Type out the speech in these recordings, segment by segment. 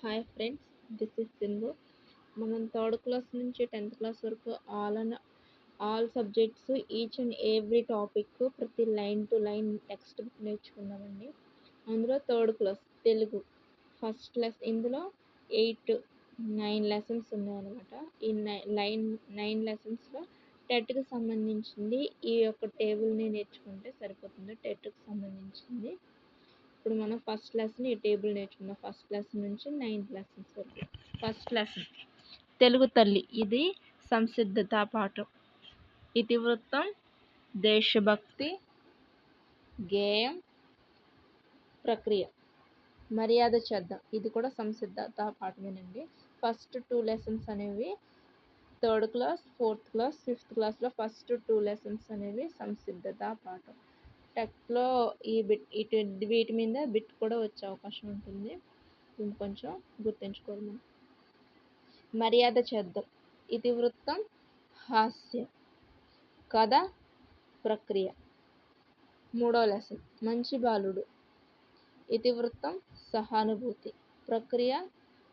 Hi friends, this is Sindhu. మనం third class నుంచి 10th class వరకు all subjects each and every topic ప్రతి line to line text book నేర్చుకున్నామండి. అందులో third class Telugu first lesson. ఇందులో 9 lessons ఉన్నాయన్నమాట. ఈ 9 లెసన్స్లో టెట్కి సంబంధించింది ఈ యొక్క టేబుల్ని నేర్చుకుంటే సరిపోతుంది. టెట్కి సంబంధించింది ఇప్పుడు మనం ఫస్ట్ లెసన్ ఈ టేబుల్ నేర్చుకున్నాం. ఫస్ట్ లెసన్ నుంచి 9th లెసన్స్ వరకు. ఫస్ట్ లెసన్ తెలుగు తల్లి. ఇది సంసిద్ధత పాఠం. ఇతివృత్తం, దేశభక్తి, గేయం, ప్రక్రియ, మర్యాద చేద్దాం. ఇది కూడా సంసిద్ధత పాఠమేనండి. ఫస్ట్ 2 లెసన్స్ అనేవి third class, fourth class, fifth క్లాస్లో ఫస్ట్ 2 లెసన్స్ అనేవి సంసిద్ధత పాఠం. టెక్స్ట్లో వీటి మీద బిట్ కూడా వచ్చే అవకాశం ఉంటుంది. కొంచెం గుర్తుంచుకోవాలి మనం. మర్యాద చేద్దాం. ఇతివృత్తం, హాస్యం, కథ, ప్రక్రియ. 3వ లెసన్ మంచి బాలుడు. ఇతివృత్తం, సహానుభూతి, ప్రక్రియ,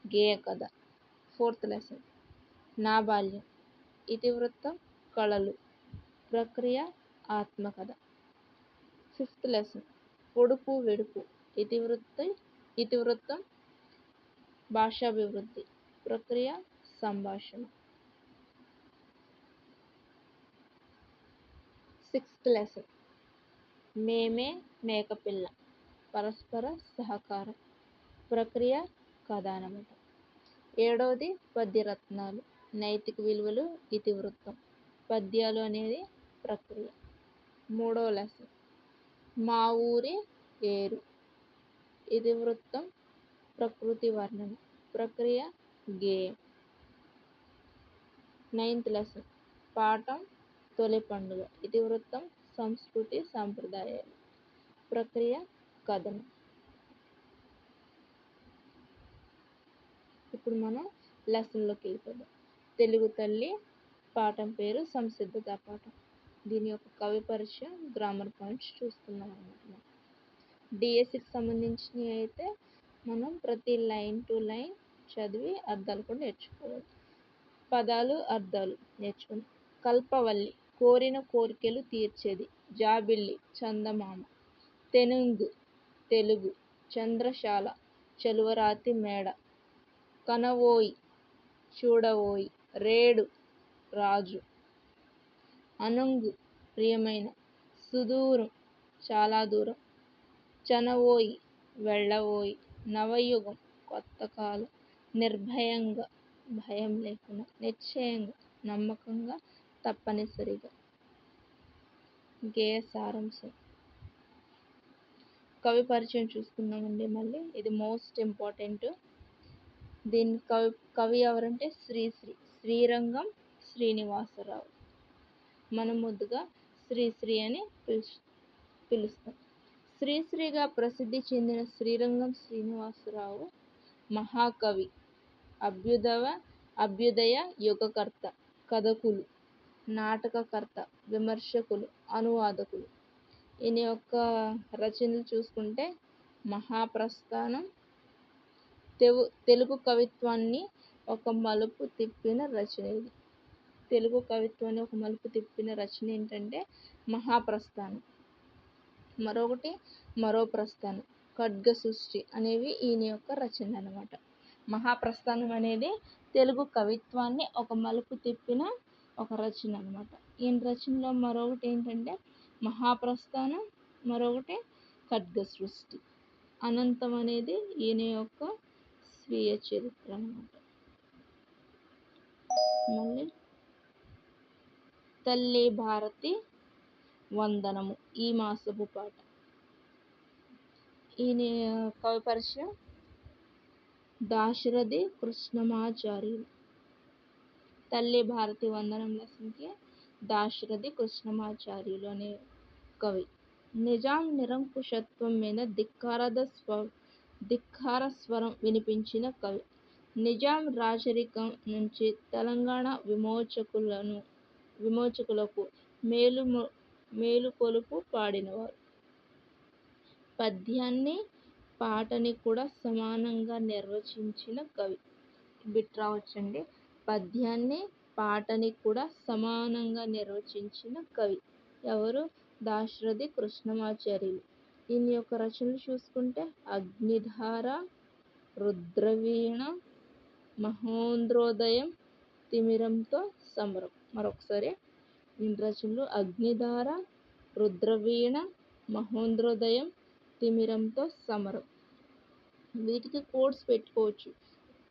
గేయ కథ. 4th లెసన్ నా బాల్యం. ఇతివృత్తం, కళలు, ప్రక్రియ, ఆత్మకథ. 5th లెసన్ పొడుపు వెడుపు. ఇతివృత్తం, భాషాభివృద్ధి, ప్రక్రియ, సంభాషణ. 6th లెసన్ మేమే మేకపిల్ల, పరస్పర సహకారం, ప్రక్రియ, కథ అన్నమాట. 7వది పద్యరత్నాలు, నైతిక విలువలు, ఇతివృత్తం, పద్యాలు అనేది ప్రక్రియ. 3వ లెసన్ మా ఊరి పేరు. ఇతివృత్తం, ప్రకృతి వర్ణన, ప్రక్రియ, గేయం. 9th లెసన్ పాఠం తొలి పండుగ. ఇతివృత్తం, సంస్కృతి సాంప్రదాయాలు, ప్రక్రియ, కథనం. ఇప్పుడు మనం లెసన్లోకి వెళ్ళిపోదాం. తెలుగు తల్లి పాఠం పేరు సంసిద్ధత పాఠం. దీని యొక్క కవి పరిచయం, గ్రామర్ పాయింట్స్ చూసుకున్నాం అన్నమాట. డిఎస్సికి సంబంధించినవి అయితే మనం ప్రతి లైన్ టు లైన్ చదివి అర్థాలు కూడా నేర్చుకోవాలి. పదాలు, అర్థాలు నేర్చుకుని కల్పవల్లి కోరిన కోరికలు తీర్చేది, జాబిల్లి చందమామ, తెనుగు తెలుగు, చంద్రశాల చలువరాతి మేడ, కనవోయి చూడవోయి, రేడు రాజు, అనుంగు ప్రియమైన, సుదూరం చాలా దూరం, చనవోయి వెళ్ళవోయి, నవయుగం కొత్త కాలం, నిర్భయంగా భయం లేకుండా, నిశ్చయంగా నమ్మకంగా, తప్పనిసరిగా. గేయ సారాంశం. కవి పరిచయం చూసుకున్నామండి. మళ్ళీ ఇది మోస్ట్ ఇంపార్టెంట్. దీని కవి ఎవరంటే శ్రీరంగం శ్రీనివాసరావు. మనం ముద్దుగా శ్రీశ్రీ అని పిలుస్తాం. శ్రీశ్రీగా ప్రసిద్ధి చెందిన శ్రీరంగం శ్రీనివాసరావు మహాకవి, అభ్యుదయ యుగకర్త, కథకులు, నాటకకర్త, విమర్శకులు, అనువాదకులు. ఈయన యొక్క రచనలు చూసుకుంటే మహాప్రస్థానం తెలుగు కవిత్వాన్ని ఒక మలుపు తిప్పిన రచన ఇది. తెలుగు కవిత్వాన్ని ఒక మలుపు తిప్పిన రచన ఏంటంటే మహాప్రస్థానం. మరొకటి మరో ప్రస్థానం, ఖడ్గ సృష్టి అనేవి ఈయన యొక్క రచన అన్నమాట. మహాప్రస్థానం అనేది తెలుగు కవిత్వాన్ని ఒక మలుపు తిప్పిన ఒక రచన అన్నమాట. ఈయన రచనలో మరొకటి ఏంటంటే మహాప్రస్థానం, మరొకటి ఖడ్గ సృష్టి. అనంతం అనేది ఈయన యొక్క స్వీయ చరిత్ర అన్నమాట. మళ్ళీ తల్లి భారతి వందనము ఈ మాసపు పాట. ఈయన కవి పరిచయం దాశరథి కృష్ణమాచార్యులు. తల్లి భారతి వందనం లెసన్కి దాశరథి కృష్ణమాచార్యులు అనే కవి. నిజాం నిరంకుశత్వం మీద ధిక్కార స్వరం వినిపించిన కవి. నిజాం రాజరికం నుంచి తెలంగాణ విమోచకులకు మేలుకొలుపు పాడినవారు. పద్యాన్ని పాటని కూడా సమానంగా నిర్వచించిన కవి. బిట్ రావచ్చండి. పద్యాన్ని పాటని కూడా సమానంగా నిర్వచించిన కవి ఎవరు? దాశరథి కృష్ణమాచార్యులు. ఈయన యొక్క రచనలు చూసుకుంటే అగ్నిధార, రుద్రవీణ, మహోంద్రోదయం, తిమిరంతో సమరం. మరొకసారి ఈయన రచనలు అగ్నిధార, రుద్రవీణ, మహోంద్రోదయం, తిమిరంతో సమరం. వీటికి కోడ్స్ పెట్టుకోవచ్చు,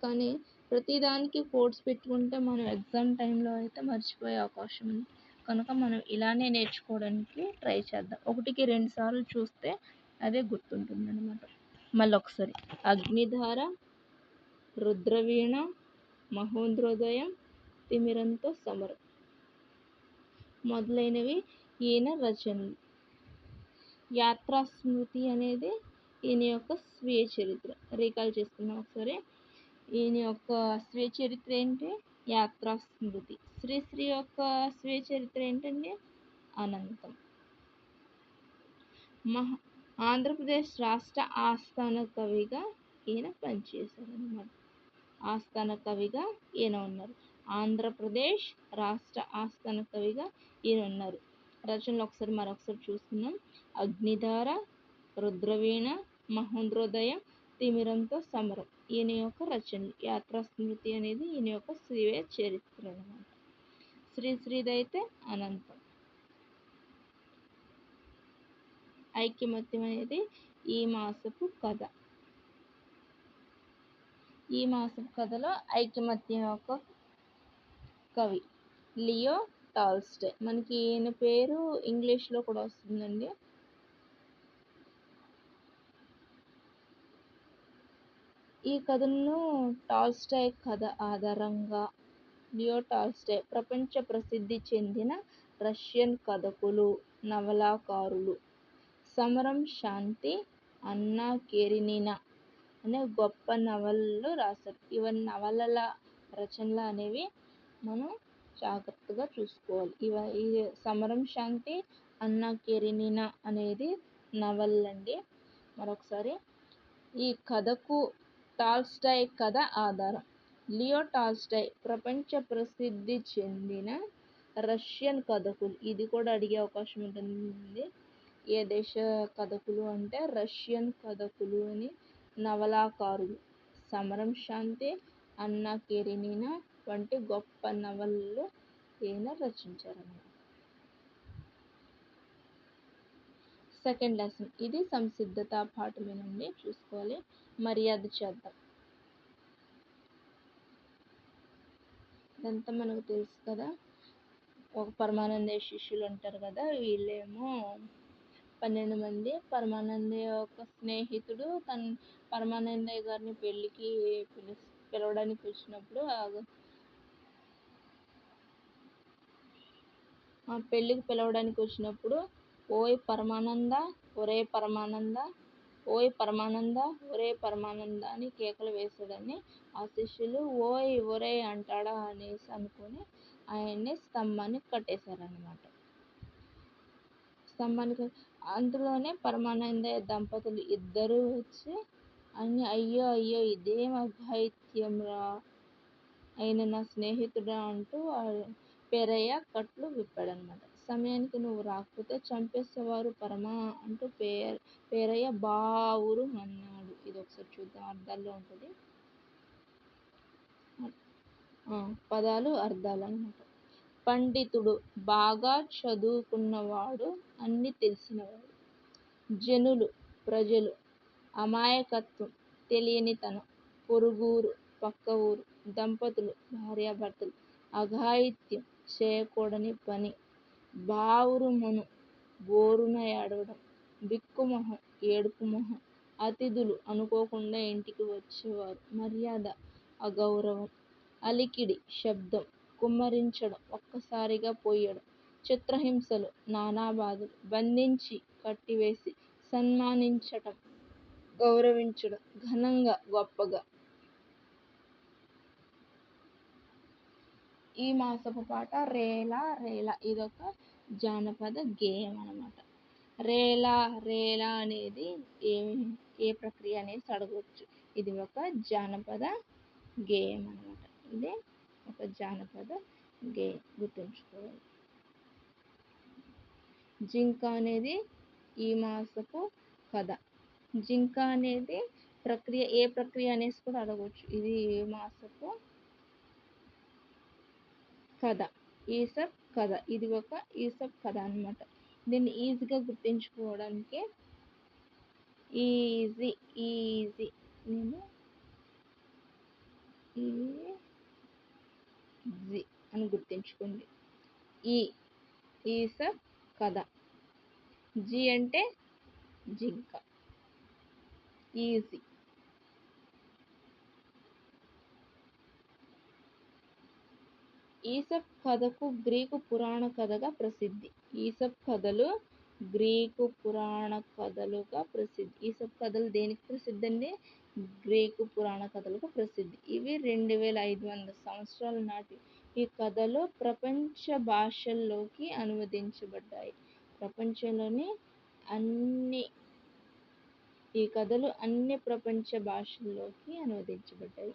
కానీ ప్రతిదానికి కోడ్స్ పెట్టుకుంటే మనం ఎగ్జామ్ టైంలో అయితే మర్చిపోయే అవకాశం ఉంది. కనుక మనం ఇలానే నేర్చుకోవడానికి ట్రై చేద్దాం. 1కి 2 సార్లు చూస్తే అదే గుర్తుంటుంది అనమాట. మళ్ళీ ఒకసారి అగ్నిధార, రుద్రవీణ, మహోంద్రోదయం, తిమిరంతో సమరం మొదలైనవి ఈయన రచనలు. యాత్రాస్మృతి అనేది ఈయన యొక్క స్వీయ చరిత్ర. రీకాల్ చేసుకున్నాం ఒకసారి. ఈయన యొక్క స్వీయ చరిత్ర ఏంటి? యాత్రాస్మృతి. శ్రీశ్రీ యొక్క స్వీయ చరిత్ర ఏంటండి? అనంతం. ఆంధ్రప్రదేశ్ రాష్ట్ర ఆస్థాన కవిగా ఈయన పనిచేశారు అన్నమాట. ఆస్థాన కవిగా ఈయన ఉన్నారు. ఆంధ్రప్రదేశ్ రాష్ట్ర ఆస్థాన కవిగా ఈయన ఉన్నారు. రచనలు ఒకసారి మరొకసారి చూసుకుందాం. అగ్నిధార, రుద్రవీణ, మహోంద్రోదయం, తిమిరంతో సమరం ఈయన యొక్క రచనలు. యాత్రాస్మృతి అనేది ఈయన యొక్క స్వీయ చరిత్ర అన్నమాట. శ్రీశ్రీదైతే అనంతం. ఐకమత్యం అనేది ఈ మాసపు కథ. ఈ మాసపు కథలో ఐకమత్యం యొక్క కవి లియో టాల్స్టాయ్. మనకి ఈయన పేరు ఇంగ్లీష్లో కూడా వస్తుందండి. ఈ కథను టాల్స్టాయ్ కథ ఆధారంగా లియో టాల్స్టాయ్ ప్రపంచ ప్రసిద్ధి చెందిన రష్యన్ కథకులు, నవలాకారులు సమరం, శాంతి, అన్నా కేరినినా అనే గొప్ప నవలలు రాశారు. ఇవన్నీ నవలల రచనలు అనేవి మనం జాగ్రత్తగా చూసుకోవాలి. ఈ సమరం, శాంతి, అన్నా కేరినినా అనేది నవలండి. మరొకసారి ఈ కథకు టాల్స్టాయ్ కథ ఆధారం. లియో టాల్స్టాయ్ ప్రపంచ ప్రసిద్ధి చెందిన రష్యన్ కథకులు. ఇది కూడా అడిగే అవకాశం ఉంటుంది. ఏ దేశ కథకులు అంటే రష్యన్ కథకులు అని. నవలాకారులు సమరం, శాంతి, అన్నా కేరినినా వంటి గొప్ప నవలలు ఈయన రచించారన్నమాట. సెకండ్ లెసన్ ఇది సంసిద్ధత పాఠమేనండి, చూసుకోవాలి. మర్యాద చేద్దాం. ఇదంతా మనకు తెలుసు కదా. ఒక పరమానంద శిష్యులు ఉంటారు కదా, వీళ్ళేమో 12 మంది. పరమానందయ్య యొక్క స్నేహితుడు పరమానందయ్య గారిని పెళ్ళికి పిలవడానికి వచ్చినప్పుడు పెళ్ళికి పిలవడానికి వచ్చినప్పుడు ఓయ్ పరమానంద, ఒరే పరమానంద, ఓయ్ పరమానంద, ఒరే పరమానంద అని కేకలు వేసాడని ఆ శిష్యులు ఓయ్ ఒరే అంటాడా అనేసి అనుకుని ఆయన్ని స్తంభానికి కట్టేశారనమాట. స్తంభానికి అందులోనే పరమానందయ్య దంపతులు ఇద్దరు వచ్చి అయ్యో అయ్యో ఇదేం అఘాయిత్యం రా అయిన నా స్నేహితుడా అంటూ పేరయ్య కట్లు విప్పాడనమాట. సమయానికి నువ్వు రాకపోతే చంపేసేవారు పరమా అంటూ పేరయ్య బావురు అన్నాడు. ఇది ఒకసారి చూద్దాం, అర్థాల్లో ఉంటుంది. పదాలు అర్థాలు అనమాట. పండితుడు బాగా చదువుకున్నవాడు, అన్ని తెలిసినవాడు. జనులు ప్రజలు, అమాయకత్వం, తెలియనితనం, పొరుగురు, పక్క ఊరు, దంపతులు, భార్యాభర్తలు, అఘాయిత్యం, చేయకూడని పని, బావురు మను, బోరున ఏడవడం, బిక్కుమొహం, ఏడుపు మొహం, అతిథులు, అనుకోకుండా ఇంటికి వచ్చేవారు, మర్యాద, అగౌరవం, అలికిడి, శబ్దం, కుమ్మరించడం, ఒక్కసారిగా పోయడం, చిత్రహింసలు, నానా బాధలు, బంధించి కట్టివేసి సన్మానించటం, గౌరవించడం, ఘనంగా, గొప్పగా. ఈ మాసపు పాట రేలా రేలా. ఇదొక జానపద గేయం అన్నమాట. రేలా రేలా అనేది ఏ ప్రక్రియ అనేది అడగవచ్చు. ఇది ఒక జానపద గేయం అనమాట. ఇది ఒక జానపద గేయం, గుర్తుంచుకోవాలి. జింక అనేది ఈ మాసపు కథ. జింక అనేది ఏ ప్రక్రియ అనేసి కూడా అడగవచ్చు. ఇది ఏ మాసపు కథ, ఈసప్ కథ. ఇది ఒక ఈసప్ కథ అనమాట. దీన్ని ఈజీగా గుర్తుంచుకోవడానికి ఈజీ నేను ఈజీ అని గుర్తుంచుకోండి. ఈసప్ కథ. జి అంటే జింక, ఈజీ. ఈసప్ కథకు గ్రీకు పురాణ కథగా ప్రసిద్ధి. ఈసప్ కథలు గ్రీకు పురాణ కథలుగా ప్రసిద్ధి. ఈసప్ కథలు దేనికి ప్రసిద్ధి అండి? గ్రీకు పురాణ కథలకు ప్రసిద్ధి. ఇవి 2500 సంవత్సరాల నాటి ఈ కథలు ప్రపంచ భాషల్లోకి అనువదించబడ్డాయి. ప్రపంచంలోని ఈ కథలు అన్ని ప్రపంచ భాషల్లోకి అనువదించబడ్డాయి.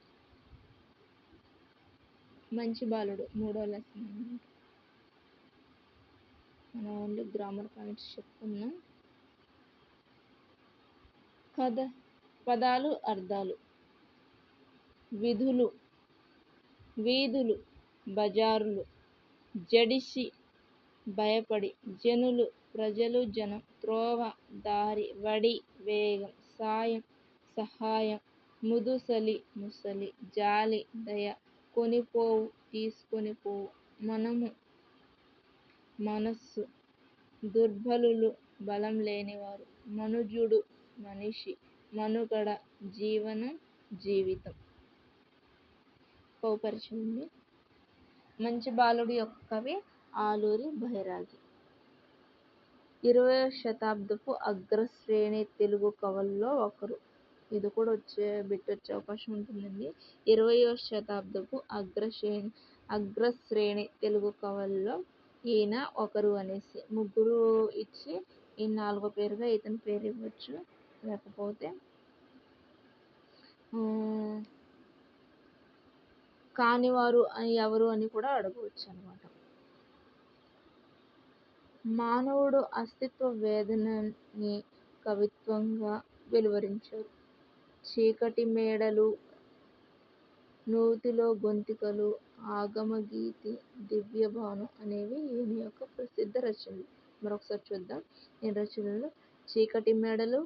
మంచి బాలుడు 3వ లెసన్. మనం ఓన్లీ గ్రామర్ పాయింట్స్ చెప్పుకున్నాం. కథ పదాలు, అర్థాలు. విధులు, వీధులు, బజారులు. జడిసి, భయపడి. జనులు, ప్రజలు, జనం. త్రోవ, దారి. వడి, వేగం. సాయం, సహాయం. ముదుసలి, ముసలి. జాలి, దయ. కొనిపోవు, తీసుకొని పోవు. మనము, మనస్సు. దుర్బలులు, బలం లేనివారు. మనుజుడు, మనిషి. మనుగడ, జీవనం, జీవితం. పరిచయం. మంచి బాలుడు యొక్క కవి ఆలూరి బైరాగి. 20వ శతాబ్దపు అగ్రశ్రేణి తెలుగు కవుల్లో ఒకరు. ఇది కూడా వచ్చే అవకాశం ఉంటుందండి. 20వ శతాబ్దపు అగ్రశ్రేణి తెలుగు కవుల్లో ఈయన ఒకరు అనేసి ముగ్గురు ఇచ్చి ఈ 4వ పేరుగా ఇతని పేరు ఇవ్వచ్చు. లేకపోతే కానివారు ఎవరు అని కూడా అడగవచ్చు అనమాట. మానవుడు అస్తిత్వ వేదనని కవిత్వంగా వెలువరించారు. చీకటి మేడలు, నూతిలో గొంతికలు, ఆగమగీతి, దివ్యభావం అనేవి ఈయన యొక్క ప్రసిద్ధ రచనలు. మరొకసారి చూద్దాం ఈ రచనలు. చీకటి మేడలు,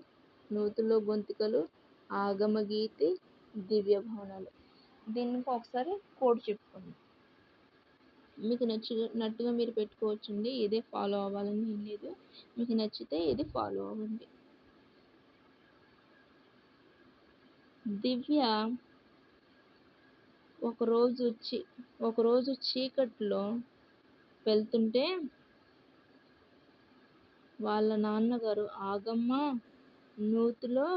నూతిలో గొంతికలు, ఆగమగీతి, దివ్యభవనాలు. దీనికి ఒకసారి కోడ్ చెప్పుకోండి. మీకు నచ్చినట్టుగా మీరు పెట్టుకోవచ్చండి. ఇదే ఫాలో అవ్వాలని ఏం లేదు. మీకు నచ్చితే ఇది ఫాలో అవ్వండి. దివ్య ఒకరోజు చీకట్లో వెళ్తుంటే వాళ్ళ నాన్నగారు ఆగమ్మా నూతిలో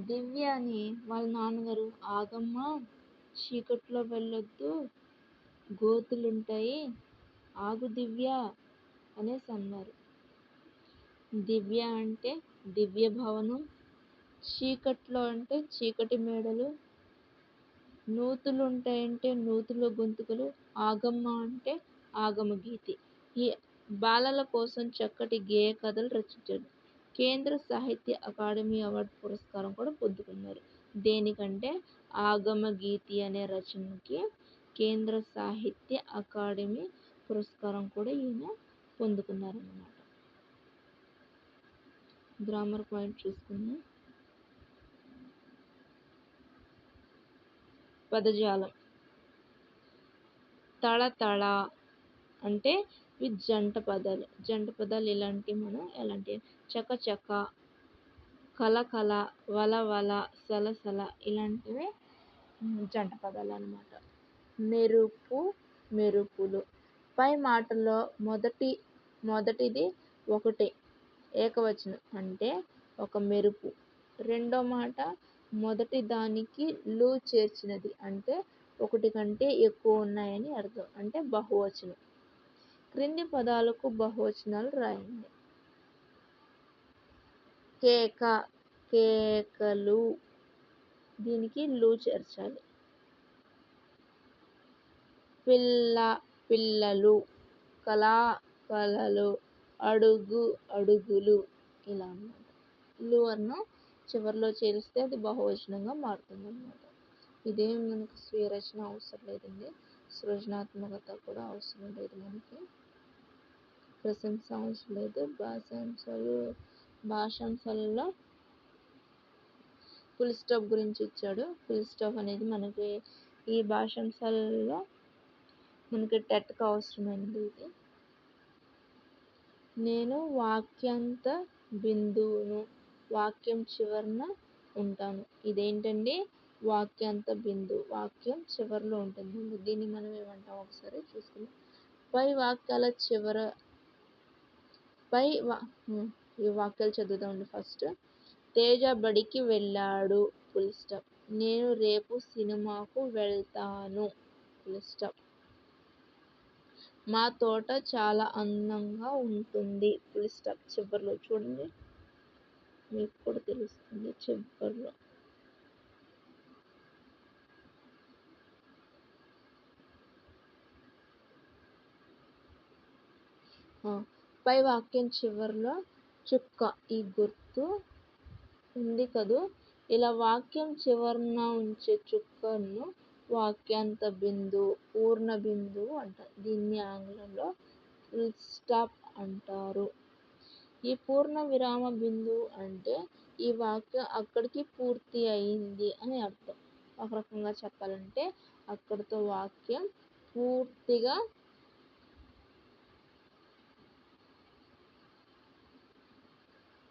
దివ్యని వాళ్ళ నాన్నగారు ఆగమ్మా చీకట్లో వెళ్ళొద్దు, గోతులుంటాయి, ఆగు దివ్య అనేసి అన్నారు. దివ్య అంటే దివ్య భవనం, చీకట్లో అంటే చీకటి మేడలు, నూతులు ఉంటాయంటే నూతులో గొంతుకలు, ఆగమ్మ అంటే ఆగమగీతి. ఈ బాలల కోసం చక్కటి గేయ కథలు రచించారు. కేంద్ర సాహిత్య అకాడమీ అవార్డు పురస్కారం కూడా పొందుకున్నారు. దేనికంటే ఆగమగీతి అనే రచనకి కేంద్ర సాహిత్య అకాడమీ పురస్కారం కూడా ఈయన పొందుకున్నారన్నమాట. గ్రామర్ పాయింట్ చూసుకుందాం. పదజాలం. తళతళ అంటే ఇవి జంట పదాలు. జంట పదాలు ఎలాంటి చకచక, కలకల, వలవల, సలసల ఇలాంటివి జంట పదాలు అన్నమాట. మెరుపు, మెరుపులు. పై మాటల్లో మొదటిది ఒకటే ఏకవచనం అంటే ఒక మెరుపు. రెండో మాట మొదటి దానికి లు చేర్చినది అంటే ఒకటి కంటే ఎక్కువ ఉన్నాయని అర్థం, అంటే బహువచనం. క్రింది పదాలకు బహువచనాలు రాయండి. కేక, కేకలు, దీనికి లు చేర్చాలి. పిల్ల, పిల్లలు. కళ, కళలు. అడుగు, అడుగులు. ఇలా అన్నమాట. లు అన్న చివరిలో చేరిస్తే అది బహువచనంగా మారుతుంది అన్నమాట. ఇదేం మనకు స్వీయ రచన అవసరం లేదండి, సృజనాత్మకత కూడా అవసరం లేదు, మనకి ప్రశంస అవసరం లేదు. భాషాంశాలలో ఫుల్ స్టాప్ గురించి ఇచ్చాడు. ఫుల్ స్టాప్ అనేది మనకి ఈ భాషాంశాలలో మనకి టెట్కి అవసరమైనది ఇది. నేను వాక్యాంత బిందువును, వాక్యం చివరన ఉంటాను. ఇదేంటండి, వాక్యాంత బిందువు, వాక్యం చివరిలో ఉంటుంది. దీన్ని మనం ఏమంటాం ఒకసారి చూసుకుందాం. పై వాక్యాల చివర ఈ వాక్యాలు చదువుతామండి. ఫస్ట్, తేజ బడికి వెళ్ళాడు, ఫుల్ స్టాప్. నేను రేపు సినిమాకు వెళ్తాను, ఫుల్ స్టాప్. మా తోట చాలా అందంగా ఉంటుంది, ఫుల్ స్టాప్. చివరిలో చూడండి, మీకు కూడా తెలుస్తుంది చివరిలో. పై వాక్యం చివరిలో చుక్క, ఈ గుర్తు ఉంది కదూ, ఇలా వాక్యం చివరన ఉంచే చుక్కను వాక్యాంత బిందువు, పూర్ణ బిందువు అంటారు. దీన్ని ఆంగ్లంలో ఫుల్ స్టాప్ అంటారు. ఈ పూర్ణ విరామ బిందువు అంటే ఈ వాక్యం అక్కడికి పూర్తి అయింది అని అర్థం. ఒక రకంగా చెప్పాలంటే అక్కడితో వాక్యం పూర్తిగా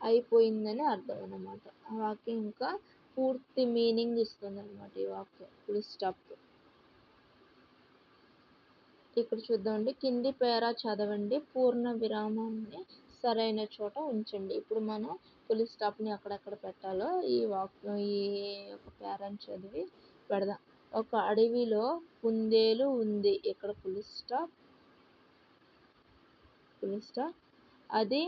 అయిపోయిందని అర్థం అన్నమాట. ఆ వాక్యం ఇంకా పూర్తి మీనింగ్ ఇస్తుంది అన్నమాట ఈ వాక్యం ఫుల్ స్టాప్. ఇక్కడ చూద్దామండి, కింది పేరా చదవండి, పూర్ణ విరామాన్ని సరైన చోట ఉంచండి. ఇప్పుడు మనం ఫుల్ స్టాప్ని ఎక్కడెక్కడ పెట్టాలో ఈ వాక్యం, ఈ ఒక పేరాని చదివి పెడదాం. ఒక అడవిలో కుందేలు ఉంది, ఇక్కడ ఫుల్ స్టాప్, ఫుల్ స్టాప్. అది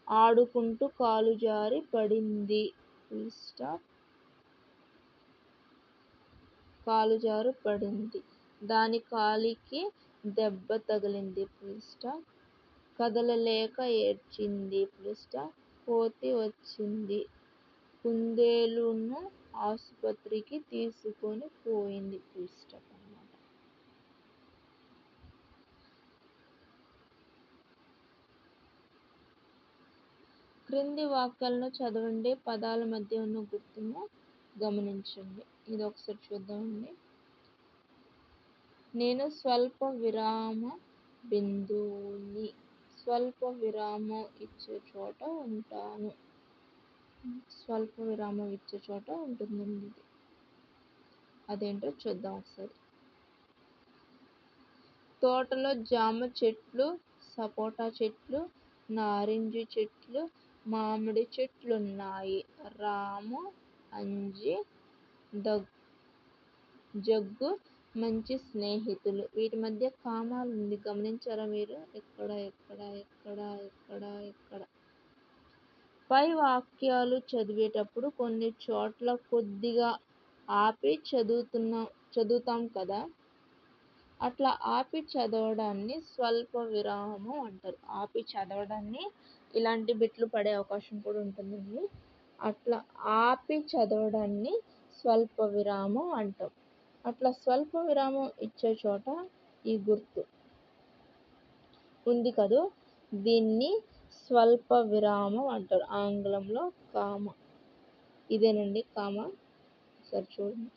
ఆడుకుంటూ కాలు జారి పడింది, ఫుల్ స్టాప్, కాలు జారి పడింది. దాని కాలికి దెబ్బ తగిలింది, ఫుల్ స్టాప్. కదలలేక ఏడ్చింది, ఫుల్ స్టాప్. కోతి వచ్చింది, కుందేలును ఆసుపత్రికి తీసుకొని పోయింది, ఫుల్ స్టాప్ అన్నమాట. క్రింది వాక్యాలను చదవండి, పదాల మధ్య ఉన్న గుర్తును గమనించండి. ఇది ఒకసారి చూద్దామండి. నేను స్వల్ప విరామ బిందువుని, స్వల్ప విరామం ఇచ్చే చోట ఉంటాను, స్వల్ప విరామం ఇచ్చే చోట ఉంటుందండి ఇది. అదేంటో చూద్దాం ఒకసారి. తోటలో జామ చెట్లు, సపోటా చెట్లు, నారింజ చెట్లు, మామిడి చెట్లున్నాయి. రాము, అంజి, జగ్గు మంచి స్నేహితులు. వీటి మధ్య కామాలు ఉంది, గమనించారా మీరు? ఎక్కడ ఎక్కడ ఎక్కడ ఎక్కడ ఎక్కడ. పై వాక్యాలు చదివేటప్పుడు కొన్ని చోట్ల కొద్దిగా ఆపి చదువుతాం కదా, అట్లా ఆపి చదవడాన్ని స్వల్ప విరామం అంటారు. ఆపి చదవడాన్ని ఇలాంటి బిట్లు పడే అవకాశం కూడా ఉంటుందండి. అట్లా ఆపి చదవడాన్ని స్వల్ప విరామం అంటాం. అట్లా స్వల్ప విరామం ఇచ్చే చోట ఈ గుర్తు ఉంది కదూ, దీన్ని స్వల్ప విరామం అంటారు, ఆంగ్లంలో కామా. ఇదేనండి కామా, సరే చూడండి.